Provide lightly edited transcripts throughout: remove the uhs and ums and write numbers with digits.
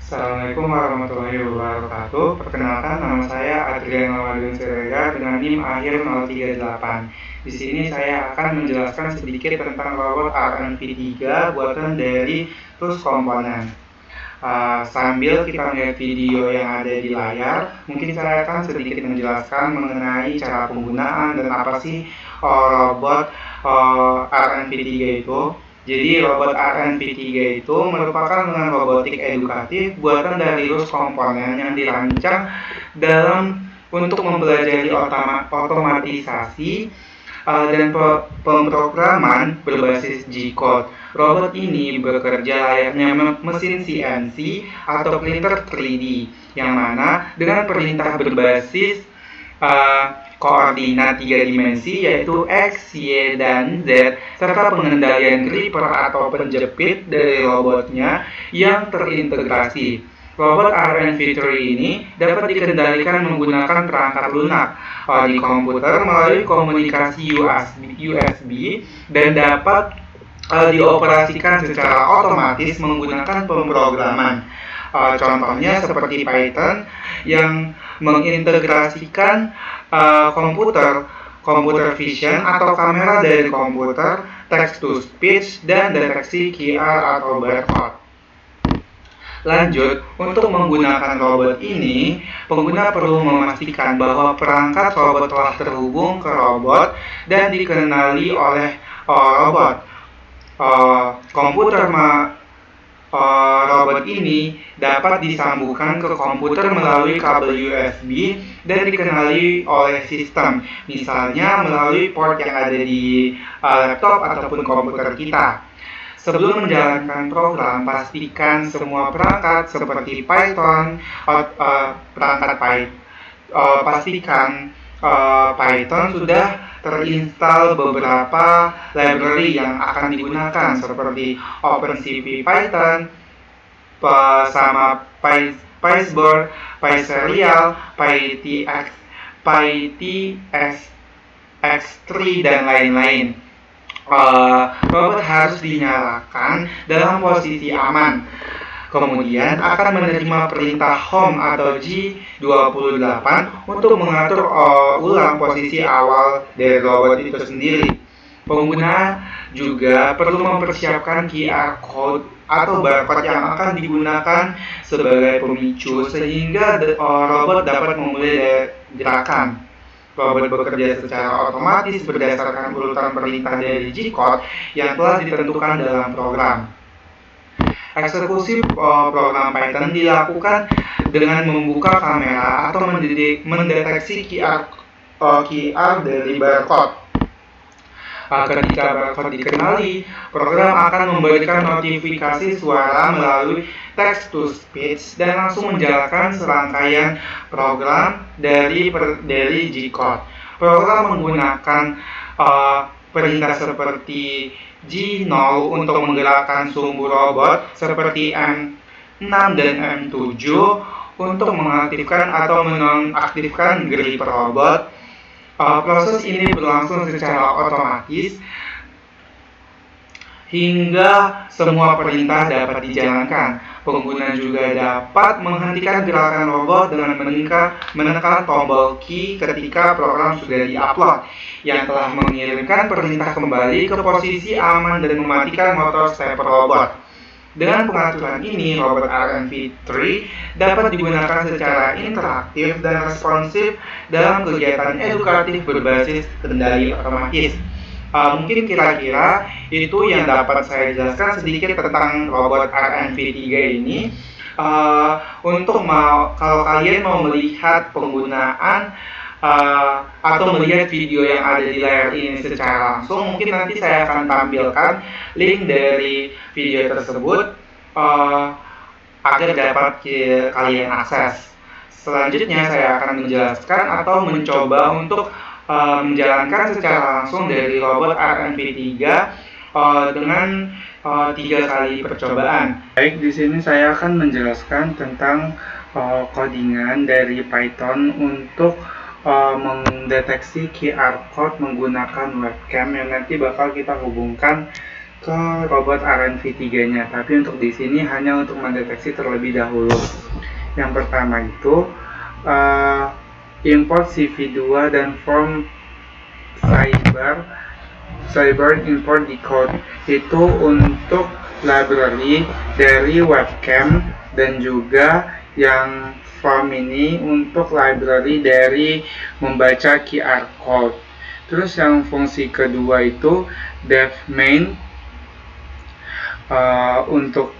Assalamualaikum warahmatullahi wabarakatuh. Perkenalkan, nama saya Adrian Lawadun Siregar dengan NIM akhir 038. Di sini saya akan menjelaskan sedikit tentang robot RNV3 buatan dari TUS Komponen. Sambil kita melihat video yang ada di layar, mungkin saya akan sedikit menjelaskan mengenai cara penggunaan dan apa sih robot RNV3 itu. Jadi robot RNV3 itu merupakan dengan robotik edukatif buatan dari TUS Komponen yang dirancang untuk mempelajari otomatisasi dan pemrograman berbasis G-code. Robot ini bekerja layaknya mesin CNC atau printer 3D, yang mana dengan perintah berbasis koordinat 3 dimensi yaitu X, Y, dan Z, serta pengendalian gripper atau penjepit dari robotnya yang terintegrasi. Robot RNV3 ini dapat dikendalikan menggunakan perangkat lunak di komputer melalui komunikasi USB dan dapat dioperasikan secara otomatis menggunakan pemrograman. Contohnya seperti Python yang mengintegrasikan computer vision atau kamera dari komputer, text to speech, dan deteksi QR atau barcode. Lanjut, untuk menggunakan robot ini, pengguna perlu memastikan bahwa perangkat robot telah terhubung ke robot dan dikenali oleh robot. Robot ini dapat disambungkan ke komputer melalui kabel USB dan dikenali oleh sistem, misalnya melalui port yang ada di laptop ataupun komputer kita. Sebelum menjalankan program, pastikan semua perangkat seperti Python, Python sudah terinstall beberapa library yang akan digunakan seperti OpenCV Python, sama PySboard, PySerial, PyTX3 dan lain-lain. Robot harus dinyalakan dalam posisi aman. Kemudian akan menerima perintah home atau G28 untuk mengatur ulang posisi awal dari robot itu sendiri. Pengguna juga perlu mempersiapkan QR code atau barcode yang akan digunakan sebagai pemicu sehingga robot dapat memulai gerakan. Robot bekerja secara otomatis berdasarkan urutan perintah dari G-code yang telah ditentukan dalam program. Eksekusi program Python dilakukan dengan membuka kamera atau mendeteksi QR dari barcode. Ketika barcode dikenali, program akan memberikan notifikasi suara melalui text to speech dan langsung menjalankan serangkaian program dari G-code. Program menggunakan perintah seperti G0 untuk menggerakkan sumbu robot seperti M6 dan M7 untuk mengaktifkan atau menonaktifkan gripper robot. Proses ini berlangsung secara otomatis hingga semua perintah dapat dijalankan. Pengguna juga dapat menghentikan gerakan robot dengan menekan tombol key ketika program sudah di-upload yang telah mengirimkan perintah kembali ke posisi aman dan mematikan motor stepper robot. Dengan pengaturan ini, robot RNV3 dapat digunakan secara interaktif dan responsif dalam kegiatan edukatif berbasis kendali otomatis. Mungkin kira-kira itu yang dapat saya jelaskan sedikit tentang robot RNV3 ini. Kalau kalian mau melihat penggunaan atau melihat video yang ada di layar ini secara langsung, mungkin nanti saya akan tampilkan link dari video tersebut agar dapat kalian akses. Selanjutnya saya akan menjelaskan atau mencoba untuk menjalankan secara langsung dari robot RNV3 dengan 3 kali percobaan. Baik, di sini saya akan menjelaskan tentang codingan dari Python untuk mendeteksi QR code menggunakan webcam yang nanti bakal kita hubungkan ke robot RNV3-nya, tapi untuk di sini hanya untuk mendeteksi terlebih dahulu. Yang pertama itu import CV2 dan form cyber import decode, itu untuk library dari webcam, dan juga yang form ini untuk library dari membaca QR code. Terus yang fungsi kedua itu dev main. Untuk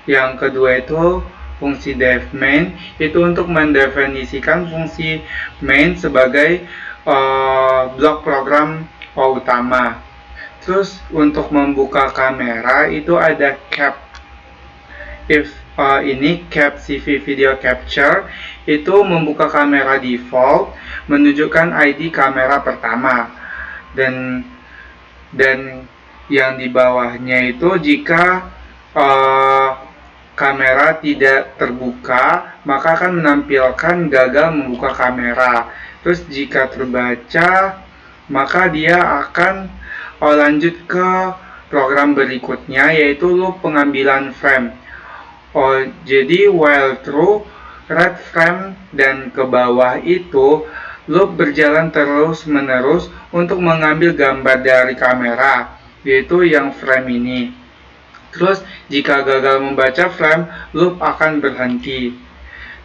yang kedua itu fungsi dev main, itu untuk mendefinisikan fungsi main sebagai blok program utama. Terus untuk membuka kamera itu ada cap. Ini cap CV video capture, itu membuka kamera default, menunjukkan ID kamera pertama, dan yang di bawahnya itu jika kamera tidak terbuka maka akan menampilkan gagal membuka kamera. Terus jika terbaca maka dia akan lanjut ke program berikutnya, yaitu loop pengambilan frame. Jadi while true, red frame, dan ke bawah itu loop berjalan terus menerus untuk mengambil gambar dari kamera, yaitu yang frame ini. Terus jika gagal membaca frame, loop akan berhenti.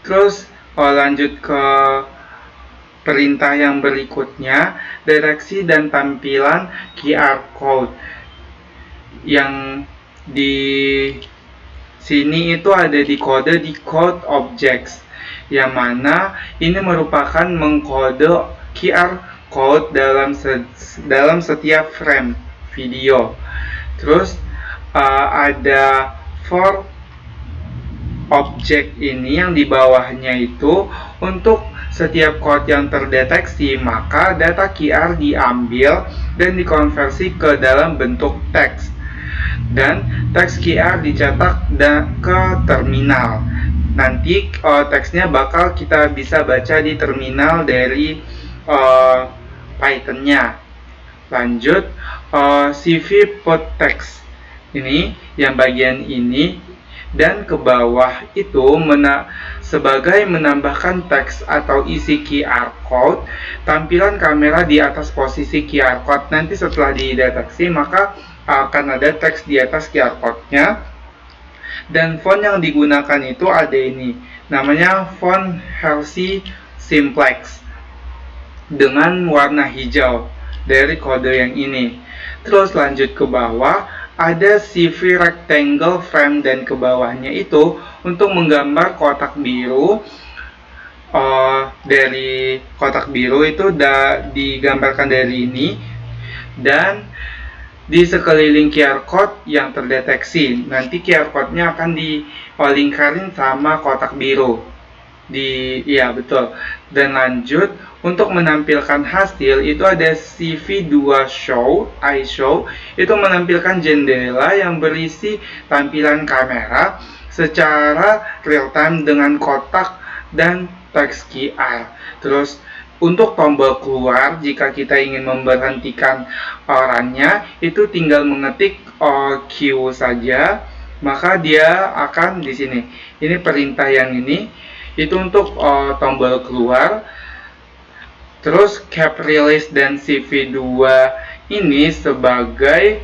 Terus lanjut ke perintah yang berikutnya, deteksi dan tampilan QR code. Yang di sini itu ada di kode decode objects, yang mana ini merupakan mengkode QR code dalam setiap frame video. Terus ada for object ini yang di bawahnya itu untuk setiap code yang terdeteksi, maka data QR diambil dan dikonversi ke dalam bentuk teks, dan teks QR dicetak ke terminal. Nanti teksnya bakal kita bisa baca di terminal dari Python-nya. Lanjut, CV put text ini, yang bagian ini dan ke bawah itu sebagai menambahkan teks atau isi QR code. Tampilan kamera di atas posisi QR code, nanti setelah dideteksi maka akan ada teks di atas QR code-nya. Dan font yang digunakan itu ada ini, namanya font Hershey Simplex dengan warna hijau dari kode yang ini. Terus lanjut ke bawah, ada CV rectangle frame, dan ke bawahnya itu untuk menggambar kotak biru. Dari kotak biru itu digambarkan dari ini, dan di sekeliling QR code yang terdeteksi, nanti QR code-nya akan dilingkarin sama kotak biru. Iya betul. Dan lanjut, untuk menampilkan hasil itu ada CV2 show, iShow, itu menampilkan jendela yang berisi tampilan kamera secara real time dengan kotak dan teks QR. Terus untuk tombol keluar, jika kita ingin memberhentikan runnya, itu tinggal mengetik Q saja, maka dia akan di sini. Ini perintah yang ini, itu untuk tombol keluar. Terus cap release dan CV2 ini sebagai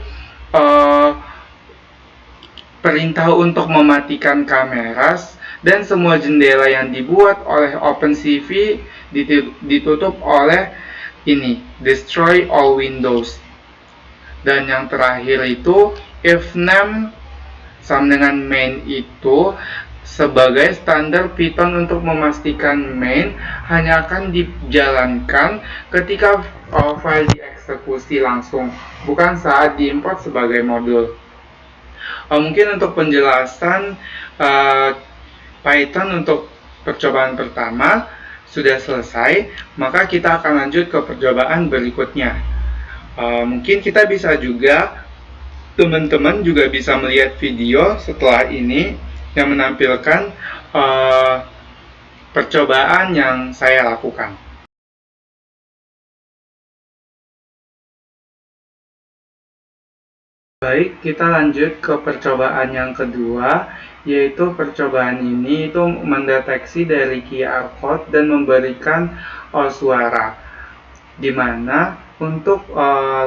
perintah untuk mematikan kamera, dan semua jendela yang dibuat oleh OpenCV ditutup oleh ini, destroy all windows. Dan yang terakhir itu if name sama dengan main, itu sebagai standar Python untuk memastikan main hanya akan dijalankan ketika file dieksekusi langsung, bukan saat diimport sebagai modul. Mungkin untuk penjelasan Python untuk percobaan pertama sudah selesai, maka kita akan lanjut ke percobaan berikutnya. Mungkin kita bisa juga, teman-teman juga bisa melihat video setelah ini yang menampilkan percobaan yang saya lakukan. Baik, kita lanjut ke percobaan yang kedua, yaitu percobaan ini itu mendeteksi dari QR code dan memberikan suara. Di mana untuk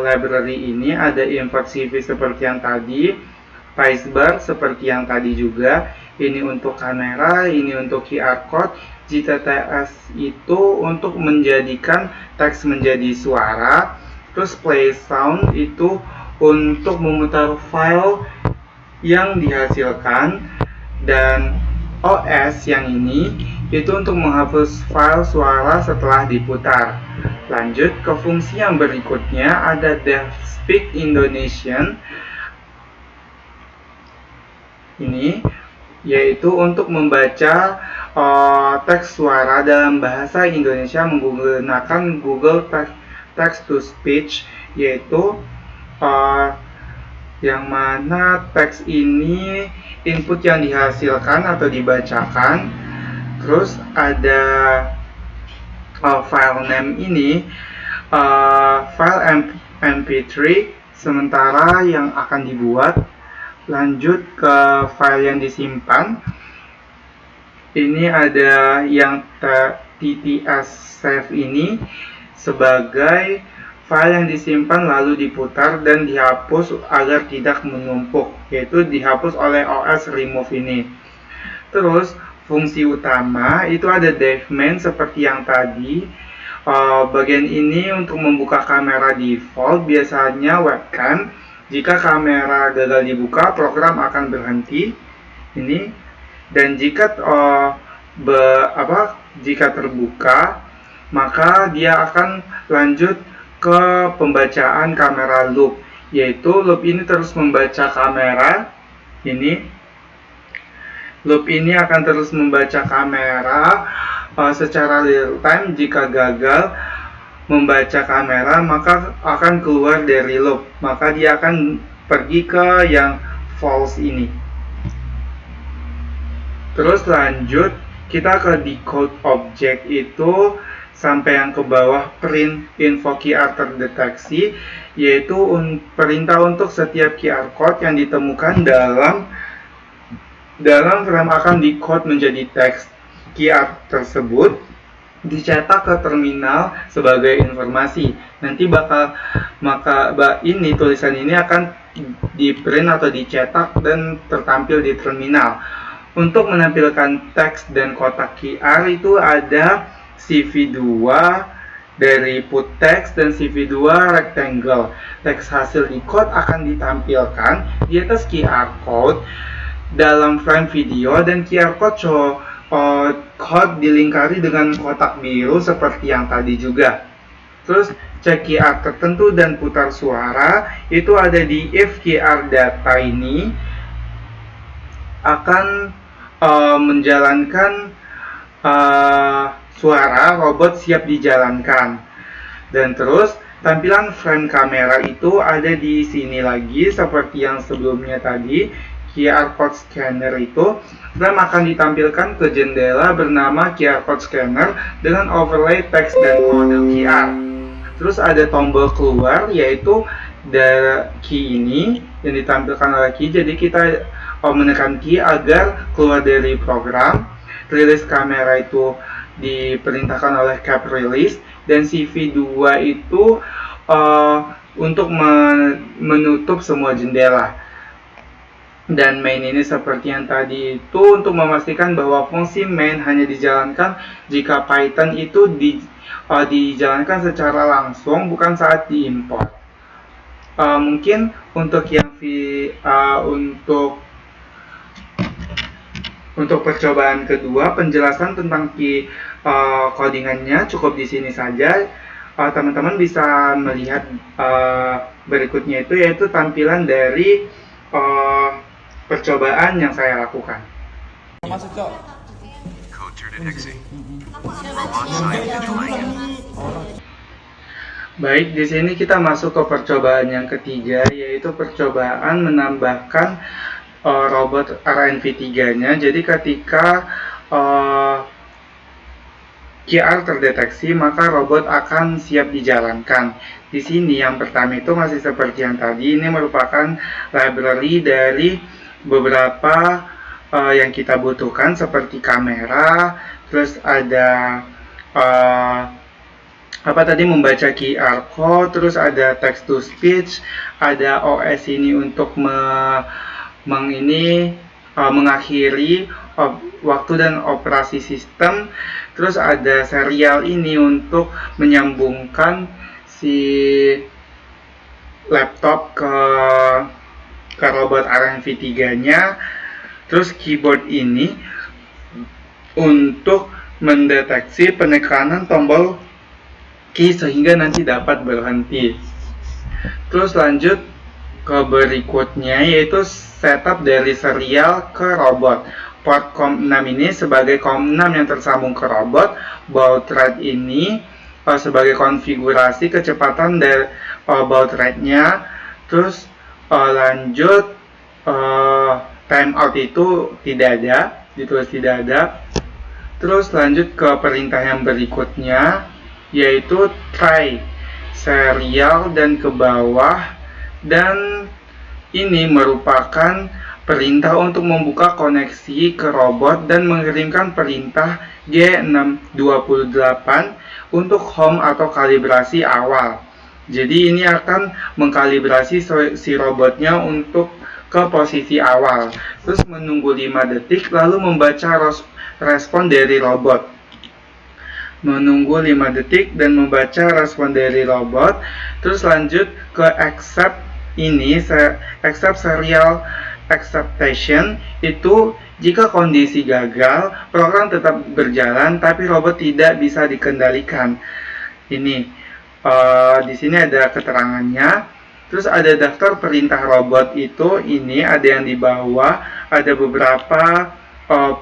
library ini ada invert CV seperti yang tadi, Picebar seperti yang tadi juga, ini untuk kamera, ini untuk QR code, GTTS itu untuk menjadikan teks menjadi suara, terus play sound itu untuk memutar file yang dihasilkan, dan OS yang ini itu untuk menghapus file suara setelah diputar. Lanjut ke fungsi yang berikutnya, ada DevSpeak Indonesian ini, yaitu untuk membaca teks suara dalam bahasa Indonesia menggunakan Google Text to Speech, yaitu yang mana teks ini input yang dihasilkan atau dibacakan, terus ada file name ini file MP3 sementara yang akan dibuat. Lanjut ke file yang disimpan, ini ada yang TTS save ini sebagai file yang disimpan lalu diputar dan dihapus agar tidak menumpuk, yaitu dihapus oleh OS remove ini. Terus fungsi utama itu ada DevMain seperti yang tadi. Bagian ini untuk membuka kamera default, biasanya webcam. Jika kamera gagal dibuka, program akan berhenti. Ini, dan jika jika terbuka, maka dia akan lanjut ke pembacaan kamera loop, yaitu loop ini terus membaca kamera. Ini loop ini akan terus membaca kamera secara real time. Jika gagal membaca kamera, maka akan keluar dari loop, maka dia akan pergi ke yang false ini. Terus lanjut kita ke decode object itu sampai yang ke bawah, print info QR terdeteksi, yaitu perintah untuk setiap QR code yang ditemukan dalam frame akan decode menjadi teks. QR tersebut dicetak ke terminal sebagai informasi. Nanti ini tulisan ini akan di print atau dicetak dan tertampil di terminal. Untuk menampilkan teks dan kotak QR itu ada CV2 dari put text dan CV2 rectangle. Teks hasil decode akan ditampilkan di atas QR code dalam frame video, dan QR code code dilingkari dengan kotak biru seperti yang tadi juga. Terus cek QR tertentu dan putar suara itu ada di if QR data ini akan menjalankan suara robot siap dijalankan. Dan terus tampilan frame kamera itu ada di sini lagi seperti yang sebelumnya tadi. QR code scanner itu frame akan ditampilkan ke jendela bernama QR code scanner dengan overlay teks dan kode QR. Terus ada tombol keluar, yaitu dari key ini yang ditampilkan oleh key, jadi kita menekan key agar keluar dari program. Rilis kamera itu diperintahkan oleh cap release, dan CV2 itu untuk menutup semua jendela. Dan main ini seperti yang tadi itu untuk memastikan bahwa fungsi main hanya dijalankan jika Python itu dijalankan secara langsung, bukan saat diimport. Mungkin untuk yang untuk percobaan kedua, penjelasan tentang codingannya cukup di sini saja. Teman-teman bisa melihat berikutnya itu, yaitu tampilan dari percobaan yang saya lakukan. Masuk, Cok. Baik, di sini kita masuk ke percobaan yang ketiga, yaitu percobaan menambahkan robot RNV3-nya. Jadi ketika QR terdeteksi, maka robot akan siap dijalankan. Di sini yang pertama itu masih seperti yang tadi, ini merupakan library dari beberapa yang kita butuhkan seperti kamera, terus ada membaca QR code, terus ada text to speech, ada OS ini untuk mengakhiri waktu dan operasi sistem, terus ada serial ini untuk menyambungkan si laptop ke robot RNV3-nya, terus keyboard ini untuk mendeteksi penekanan tombol key sehingga nanti dapat berhenti. Terus lanjut ke berikutnya, yaitu setup dari serial ke robot. Port COM6 ini sebagai COM6 yang tersambung ke robot, baud rate ini sebagai konfigurasi kecepatan dari baud rate-nya. Terus lanjut timeout itu tidak ada, ditulis tidak ada. Terus lanjut ke perintah yang berikutnya, yaitu try serial dan ke bawah, dan ini merupakan perintah untuk membuka koneksi ke robot dan mengirimkan perintah G628 untuk home atau kalibrasi awal. Jadi ini akan mengkalibrasi si robotnya untuk ke posisi awal. Terus menunggu 5 detik lalu membaca respon dari robot. Menunggu 5 detik dan membaca respon dari robot. Terus lanjut ke accept ini, accept serial acceptation, itu jika kondisi gagal, program tetap berjalan tapi robot tidak bisa dikendalikan. Ini di sini ada keterangannya. Terus ada daftar perintah robot itu, ini ada yang di bawah, ada beberapa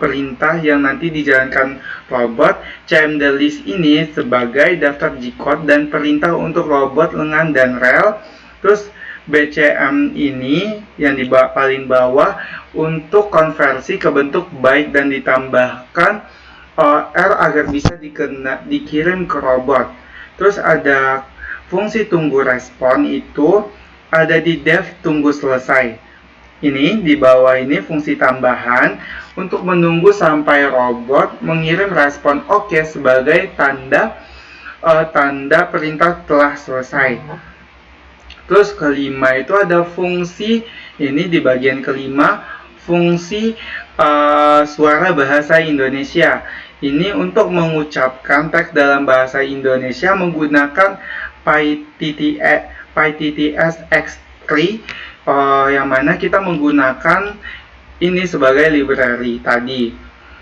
perintah yang nanti dijalankan robot. CMD list ini sebagai daftar G-code dan perintah untuk robot lengan dan rel. Terus BCM ini yang di paling bawah untuk konversi ke bentuk byte dan ditambahkan R agar bisa dikirim ke robot. Terus ada fungsi tunggu respon, itu ada di dev tunggu selesai. Ini di bawah ini fungsi tambahan untuk menunggu sampai robot mengirim respon OK sebagai tanda perintah telah selesai. Terus kelima itu ada fungsi, ini di bagian kelima, fungsi suara bahasa Indonesia. Ini untuk mengucapkan teks dalam bahasa Indonesia menggunakan PyTTS X3, yang mana kita menggunakan ini sebagai library tadi.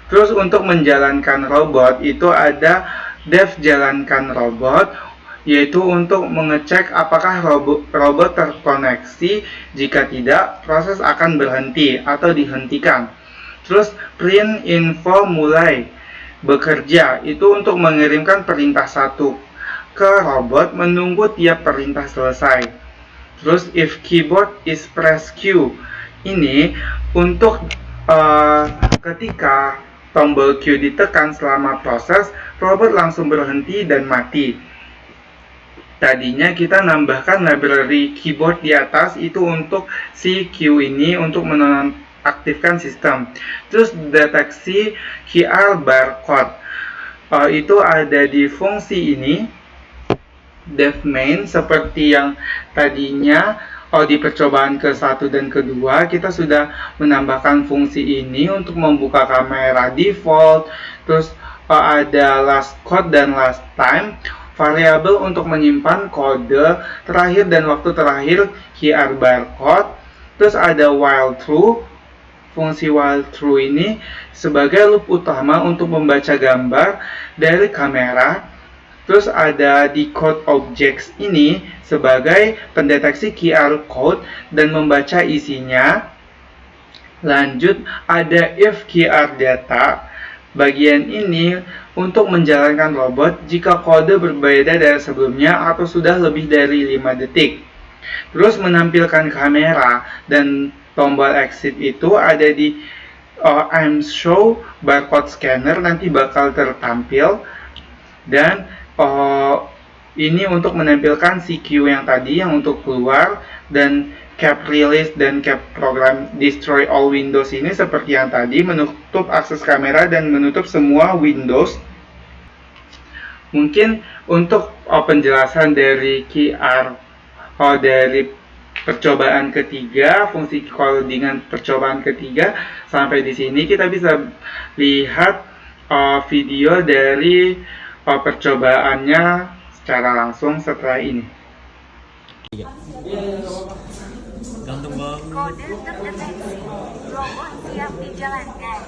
Terus untuk menjalankan robot itu ada dev jalankan robot, yaitu untuk mengecek apakah robot terkoneksi. Jika tidak, proses akan berhenti atau dihentikan. Terus print info mulai bekerja, itu untuk mengirimkan perintah 1 ke robot menunggu tiap perintah selesai. Terus if keyboard is press Q, ini untuk ketika tombol Q ditekan selama proses, robot langsung berhenti dan mati. Tadinya kita nambahkan library keyboard di atas itu untuk si Q ini untuk menonaktifkan sistem. Terus deteksi QR barcode, itu ada di fungsi ini dev main, seperti yang tadinya di percobaan ke-1 dan ke-2 kita sudah menambahkan fungsi ini untuk membuka kamera default. Terus ada last code dan last time, variabel untuk menyimpan kode terakhir dan waktu terakhir QR barcode. Terus ada while true, fungsi while true ini sebagai loop utama untuk membaca gambar dari kamera. Terus ada decode objects ini sebagai pendeteksi QR code dan membaca isinya. Lanjut ada if QR data, bagian ini untuk menjalankan robot jika kode berbeda dari sebelumnya atau sudah lebih dari 5 detik. Terus menampilkan kamera dan tombol exit itu ada di I'm show barcode scanner, nanti bakal tertampil. Dan ini untuk menampilkan CQ yang tadi yang untuk keluar, dan cap release dan cap program destroy all windows ini seperti yang tadi menutup akses kamera dan menutup semua windows. Mungkin untuk penjelasan dari QR dari percobaan ketiga, fungsi codingan percobaan ketiga sampai di sini kita bisa lihat video dari percobaannya secara langsung setelah ini. Ganteng banget. Kode terdeteksi. Robot siap dijalankan.